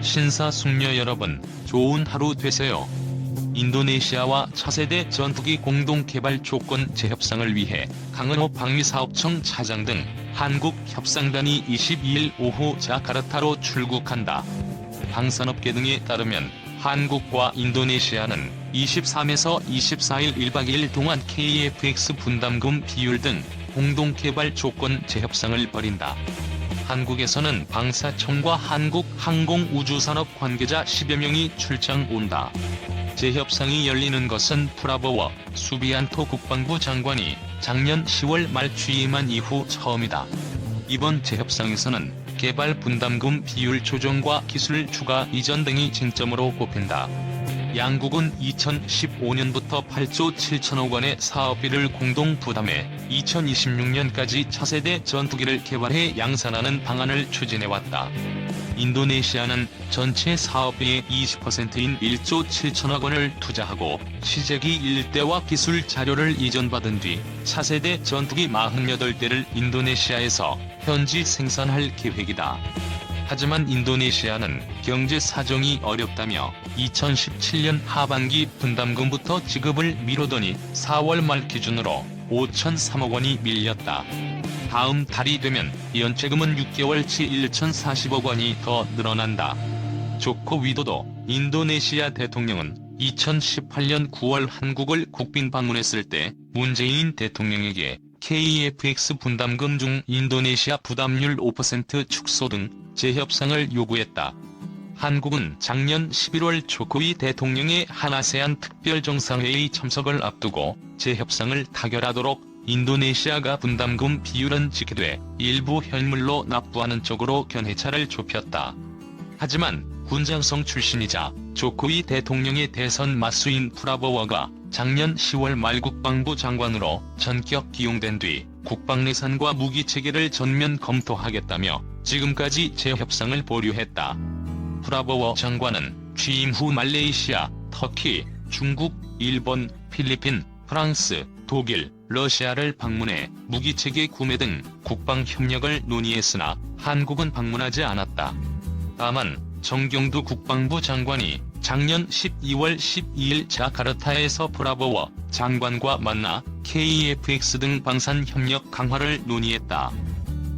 신사숙녀 여러분, 좋은 하루 되세요. 인도네시아와 차세대 전투기 공동개발 조건 재협상을 위해 강은호 방위사업청 차장 등 한국 협상단이 22일 오후 자카르타로 출국한다. 방산업계 등에 따르면 한국과 인도네시아는 23에서 24일 1박 2일 동안 KF-X 분담금 비율 등 공동개발 조건 재협상을 벌인다. 한국에서는 방사청과 한국항공우주산업 관계자 10여 명이 출장 온다. 재협상이 열리는 것은 프라보워 수비안토 국방부 장관이 작년 10월 말 취임한 이후 처음이다. 이번 재협상에서는 개발 분담금 비율 조정과 기술 추가 이전 등이 쟁점으로 꼽힌다. 양국은 2015년부터 8조 7천억 원의 사업비를 공동 부담해 2026년까지 차세대 전투기를 개발해 양산하는 방안을 추진해왔다. 인도네시아는 전체 사업비의 20%인 1조 7천억 원을 투자하고 시제기 1대와 기술 자료를 이전받은 뒤 차세대 전투기 48대를 인도네시아에서 현지 생산할 계획이다. 하지만 인도네시아는 경제 사정이 어렵다며 2017년 하반기 분담금부터 지급을 미루더니 4월 말 기준으로 5,003억 원이 밀렸다. 다음 달이 되면 연체금은 6개월치 1,040억 원이 더 늘어난다. 조코 위도도 인도네시아 대통령은 2018년 9월 한국을 국빈 방문했을 때 문재인 대통령에게 KF-X 분담금 중 인도네시아 부담률 5% 축소 등 재협상을 요구했다. 한국은 작년 11월 조코위 대통령의 한아세안 특별정상회의 참석을 앞두고 재협상을 타결하도록 인도네시아가 분담금 비율은 지키되 일부 현물로 납부하는 쪽으로 견해차를 좁혔다. 하지만 군장성 출신이자 조코위 대통령의 대선 맞수인 프라보워가 작년 10월 말 국방부 장관으로 전격 기용된 뒤 국방예산과 무기체계를 전면 검토하겠다며 지금까지 재협상을 보류했다. 프라보워 장관은 취임 후 말레이시아, 터키, 중국, 일본, 필리핀, 프랑스, 독일, 러시아를 방문해 무기체계 구매 등 국방협력을 논의했으나 한국은 방문하지 않았다. 다만 정경두 국방부 장관이 작년 12월 12일 자카르타에서 프라보워 장관과 만나 KF-X 등 방산협력 강화를 논의했다.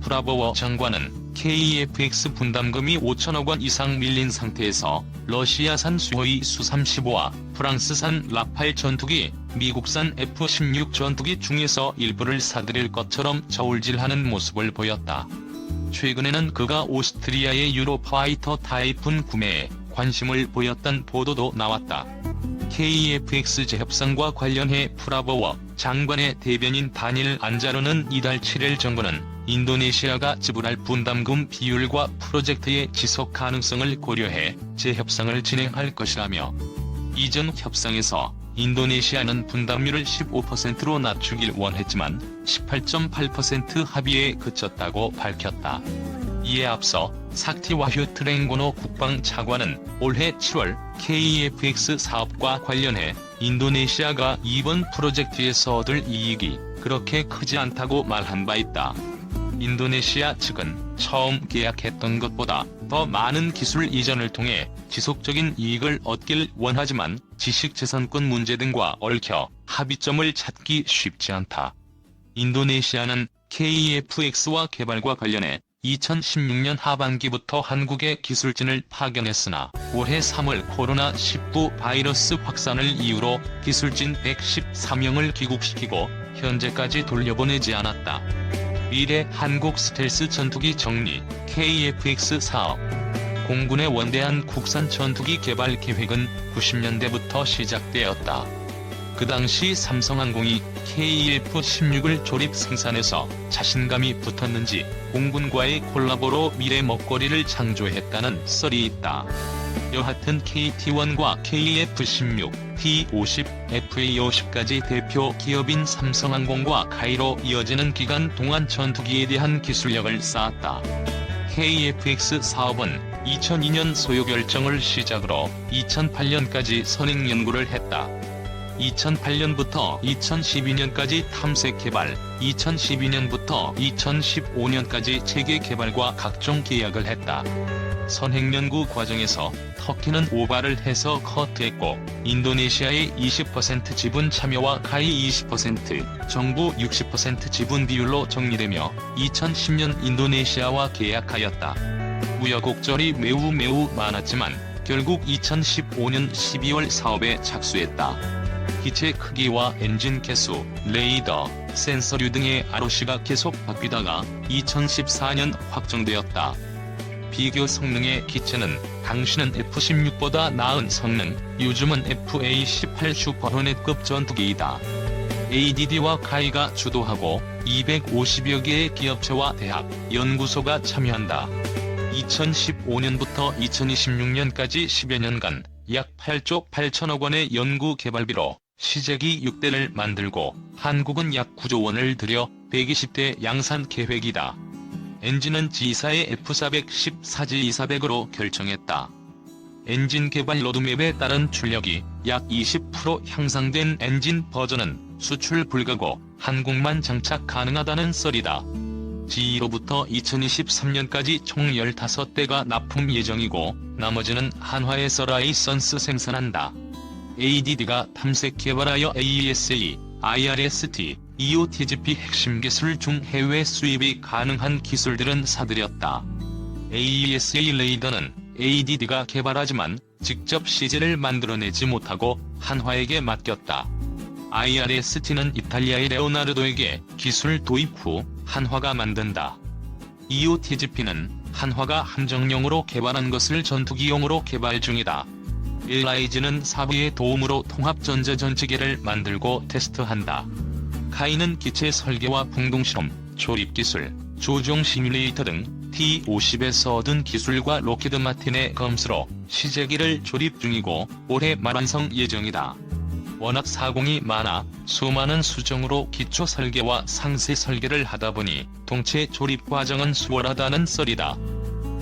프라보워 장관은 KF-X 분담금이 5천억 원 이상 밀린 상태에서 러시아산 수호이 수-35와 프랑스산 라팔 전투기, 미국산 F-16 전투기 중에서 일부를 사들일 것처럼 저울질하는 모습을 보였다. 최근에는 그가 오스트리아의 유로파이터 타이푼 구매에 관심을 보였던 보도도 나왔다. KF-X 재협상과 관련해 프라보워 장관의 대변인 다닐 안자로는 이달 7일 정부는 인도네시아가 지불할 분담금 비율과 프로젝트의 지속 가능성을 고려해 재협상을 진행할 것이라며 이전 협상에서 인도네시아는 분담률을 15%로 낮추길 원했지만 18.8% 합의에 그쳤다고 밝혔다. 이에 앞서 사티와휴 트랭고노 국방차관은 올해 7월 KF-X 사업과 관련해 인도네시아가 이번 프로젝트에서 얻을 이익이 그렇게 크지 않다고 말한 바 있다. 인도네시아 측은 처음 계약했던 것보다 더 많은 기술 이전을 통해 지속적인 이익을 얻길 원하지만 지식재산권 문제 등과 얽혀 합의점을 찾기 쉽지 않다. 인도네시아는 KF-X와 개발과 관련해 2016년 하반기부터 한국에 기술진을 파견했으나 올해 3월 코로나19 바이러스 확산을 이유로 기술진 114명을 귀국시키고 현재까지 돌려보내지 않았다. 미래 한국 스텔스 전투기 정리 KF-X 사업 공군의 원대한 국산 전투기 개발 계획은 90년대부터 시작되었다. 그 당시 삼성항공이 KF-16을 조립 생산해서 자신감이 붙었는지 공군과의 콜라보로 미래 먹거리를 창조했다는 썰이 있다. 여하튼 KT-1과 KF-16, T-50, FA-50까지 대표 기업인 삼성항공과 카이로 이어지는 기간 동안 전투기에 대한 기술력을 쌓았다. KF-X 사업은 2002년 소요 결정을 시작으로 2008년까지 선행 연구를 했다. 2008년부터 2012년까지 탐색 개발, 2012년부터 2015년까지 체계 개발과 각종 계약을 했다. 선행 연구 과정에서 터키는 오바를 해서 커트했고, 인도네시아의 20% 지분 참여와 카이 20%, 정부 60% 지분 비율로 정리되며 2010년 인도네시아와 계약하였다. 우여곡절이 매우 많았지만 결국 2015년 12월 사업에 착수했다. 기체 크기와 엔진 개수, 레이더, 센서류 등의 ROC가 계속 바뀌다가 2014년 확정되었다. 비교 성능의 기체는 당시는 F-16보다 나은 성능, 요즘은 FA-18 슈퍼호넷급 전투기이다. ADD와 카이가 주도하고 250여 개의 기업체와 대학, 연구소가 참여한다. 2015년부터 2026년까지 10여 년간 약 8조 8천억 원의 연구 개발비로 시제기 6대를 만들고 한국은 약 9조 원을 들여 120대 양산 계획이다. 엔진은 G사의 F410, 4G400으로 결정했다. 엔진 개발 로드맵에 따른 출력이 약 20% 향상된 엔진 버전은 수출 불가고 한국만 장착 가능하다는 썰이다. G로부터 2023년까지 총 15대가 납품 예정이고 나머지는 한화에서 라이선스 생산한다. ADD가 탐색 개발하여 AESA, IRST, EOTGP 핵심 기술 중 해외 수입이 가능한 기술들은 사들였다. AESA 레이더는 ADD가 개발하지만 직접 CG를 만들어내지 못하고 한화에게 맡겼다. IRST는 이탈리아의 레오나르도에게 기술 도입 후 한화가 만든다. EOTGP는 한화가 함정용으로 개발한 것을 전투기용으로 개발 중이다. 일라이즈는 사부의 도움으로 통합전자전지계를 만들고 테스트한다. 카이는 기체 설계와 풍동실험, 조립기술, 조종 시뮬레이터 등 T-50에서 얻은 기술과 로키드 마틴의 검수로 시제기를 조립 중이고 올해 말 완성 예정이다. 워낙 사공이 많아 수많은 수정으로 기초 설계와 상세 설계를 하다보니 동체 조립 과정은 수월하다는 썰이다.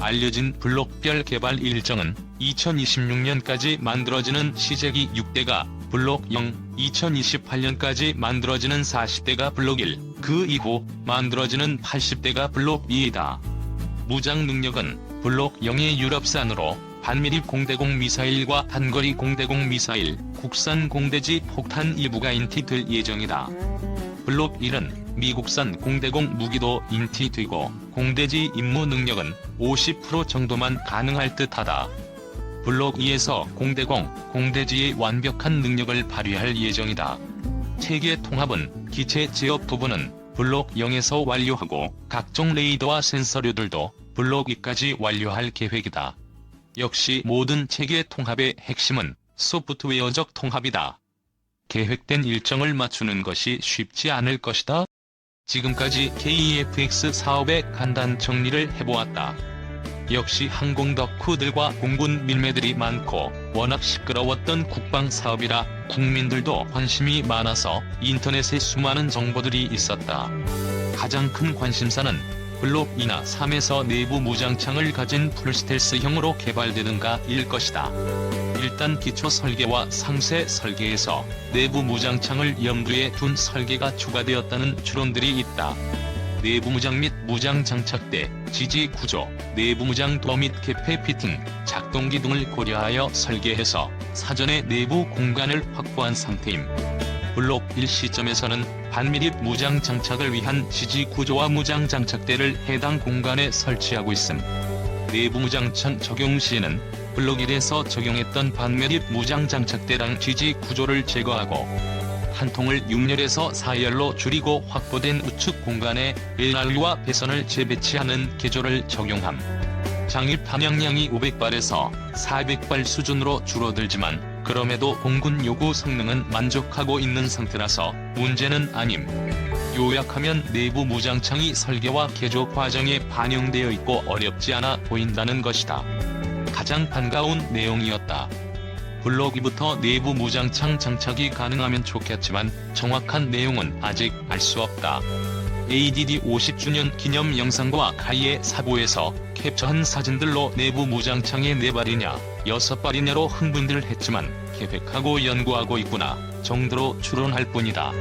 알려진 블록별 개발 일정은 2026년까지 만들어지는 시제기 6대가 블록 0, 2028년까지 만들어지는 40대가 블록 1, 그 이후 만들어지는 80대가 블록 2이다. 무장 능력은 블록 0의 유럽산으로 반미립 공대공 미사일과 단거리 공대공 미사일, 국산 공대지 폭탄 일부가 인티될 예정이다. 블록 1은 미국산 공대공 무기도 인티되고 공대지 임무 능력은 50% 정도만 가능할 듯하다. 블록 2에서 공대공, 공대지의 완벽한 능력을 발휘할 예정이다. 체계 통합은 기체 제어 부분은 블록 0에서 완료하고 각종 레이더와 센서류들도 블록 2까지 완료할 계획이다. 역시 모든 체계 통합의 핵심은 소프트웨어적 통합이다. 계획된 일정을 맞추는 것이 쉽지 않을 것이다. 지금까지 KEFX 사업의 간단 정리를 해보았다. 역시 항공 덕후들과 공군 밀매들이 많고 워낙 시끄러웠던 국방 사업이라 국민들도 관심이 많아서 인터넷에 수많은 정보들이 있었다. 가장 큰 관심사는 블록 2나 3에서 내부 무장창을 가진 풀스텔스형으로 개발되는가 일 것이다. 일단 기초 설계와 상세 설계에서 내부 무장창을 염두에 둔 설계가 추가되었다는 추론들이 있다. 내부 무장 및 무장 장착대, 지지 구조, 내부 무장 도어 및 개폐 피팅, 작동기 등을 고려하여 설계해서 사전에 내부 공간을 확보한 상태임. 블록 1 시점에서는 반미립 무장 장착을 위한 지지 구조와 무장 장착대를 해당 공간에 설치하고 있음. 내부 무장창 적용 시에는 블록 1에서 적용했던 반미립 무장 장착대랑 지지 구조를 제거하고 한 통을 6열에서 4열로 줄이고 확보된 우측 공간에 LRU와 배선을 재배치하는 개조를 적용함. 장입 함량량이 500발에서 400발 수준으로 줄어들지만 그럼에도 공군 요구 성능은 만족하고 있는 상태라서 문제는 아님. 요약하면 내부 무장창이 설계와 개조 과정에 반영되어 있고 어렵지 않아 보인다는 것이다. 가장 반가운 내용이었다. 블록 2부터 내부 무장창 장착이 가능하면 좋겠지만 정확한 내용은 아직 알 수 없다. ADD 50주년 기념 영상과 카이의 사고에서 캡처한 사진들로 내부 무장창이 4발이냐 6발이냐로 흥분들 했지만 계획하고 연구하고 있구나 정도로 추론할 뿐이다.